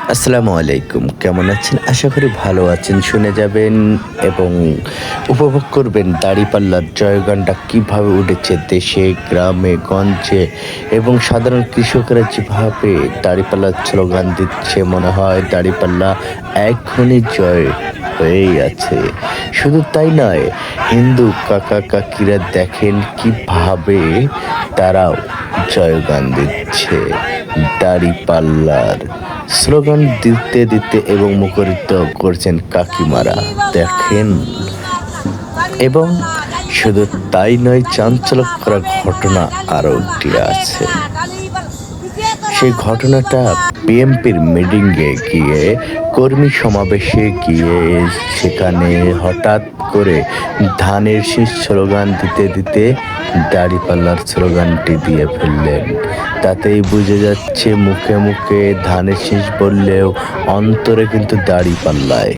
আসসালামু আলাইকুম। কেমন আছেন? আশা করি ভালো আছেন। শুনে যাবেন এবং উপভোগ করবেন দাঁড়িপাল্লার জয়গানটা কীভাবে উঠেছে দেশে, গ্রামে, গঞ্জে এবং সাধারণ কৃষকরা যেভাবে দাঁড়িপাল্লার স্লোগান দিচ্ছে, মনে হয় দাঁড়িপাল্লা এখনই জয় হয়েই আছে। শুধু তাই নয়, হিন্দু কাকা-কাকিরা দেখেন কীভাবে তারাও জয়গান দিচ্ছে দাঁড়িপাল্লার। স্লোগান দিতে এবং মুখরিত করছেন কাকিমারা। দেখেন এবং শুধু তাই নয়, চাঞ্চল্যকর ঘটনা আরও একটি আছে। সেই ঘটনাটা বিএনপির মিটিংয়ে গিয়ে, কর্মী সমাবেশে গিয়ে সেখানে হঠাৎ করে ধানের শীষ স্লোগান দিতে দাঁড়িপাল্লার স্লোগানটি দিয়ে ফেললেন। তাতেই বুঝে যাচ্ছে মুখে মুখে ধানের শীষ বললেও অন্তরে কিন্তু দাঁড়িপাল্লায়।